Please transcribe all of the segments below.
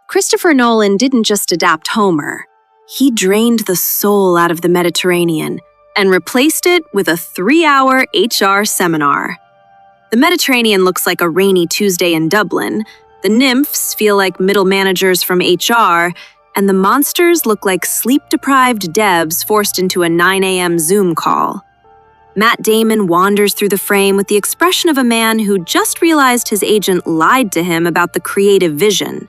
Christopher Nolan didn't just adapt Homer. He drained the soul out of the Mediterranean and replaced it with a 3-hour HR seminar. The Mediterranean looks like a rainy Tuesday in Dublin, the nymphs feel like middle managers from HR, and the monsters look like sleep-deprived Debs forced into a 9 a.m. Zoom call. Matt Damon wanders through the frame with the expression of a man who just realized his agent lied to him about the creative vision.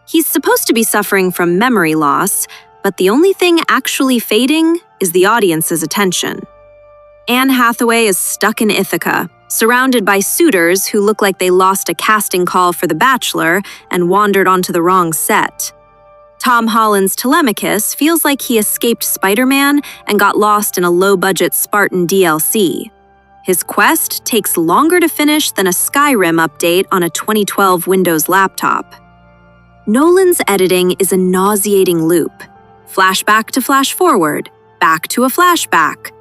He's supposed to be suffering from memory loss, but the only thing actually fading is the audience's attention. Anne Hathaway is stuck in Ithaca, surrounded by suitors who look like they lost a casting call for The Bachelor and wandered onto the wrong set. Tom Holland's Telemachus feels like he escaped Spider-Man and got lost in a low-budget Spartan DLC. His quest takes longer to finish than a Skyrim update on a 2012 Windows laptop. Nolan's editing is a nauseating loop. Flashback to flash forward, back to a flashback.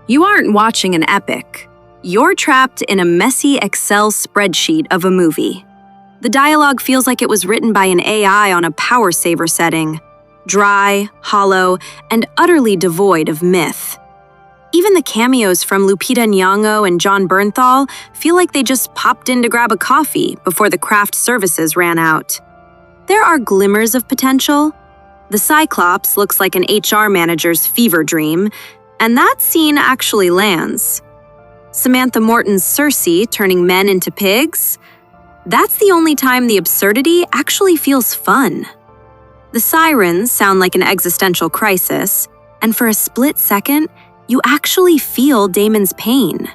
You aren't watching an epic. You're trapped in a messy Excel spreadsheet of a movie. The dialogue feels like it was written by an AI on a power saver setting. Dry, hollow, and utterly devoid of myth. Even the cameos from Lupita Nyong'o and John Bernthal feel like they just popped in to grab a coffee before the craft services ran out. There are glimmers of potential. The Cyclops looks like an HR manager's fever dream, and that scene actually lands. Samantha Morton's Circe turning men into pigs? That's the only time the absurdity actually feels fun. The sirens sound like an existential crisis, and for a split second, you actually feel Damon's pain.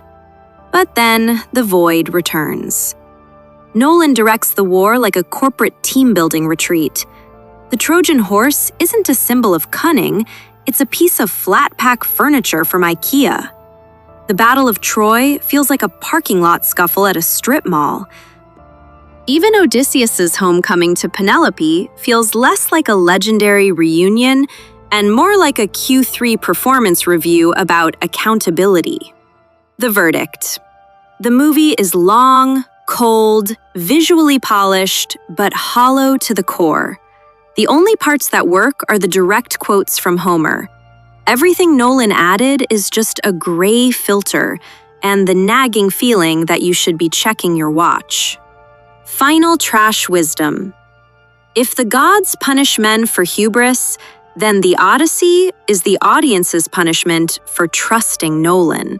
But then the void returns. Nolan directs the war like a corporate team-building retreat. The Trojan horse isn't a symbol of cunning, it's a piece of flat-pack furniture from IKEA. The Battle of Troy feels like a parking lot scuffle at a strip mall. Even Odysseus's homecoming to Penelope feels less like a legendary reunion and more like a Q3 performance review about accountability. The verdict. The movie is long, cold, visually polished, but hollow to the core. The only parts that work are the direct quotes from Homer. Everything Nolan added is just a gray filter and the nagging feeling that you should be checking your watch. Final trash wisdom. If the gods punish men for hubris, then The Odyssey is the audience's punishment for trusting Nolan.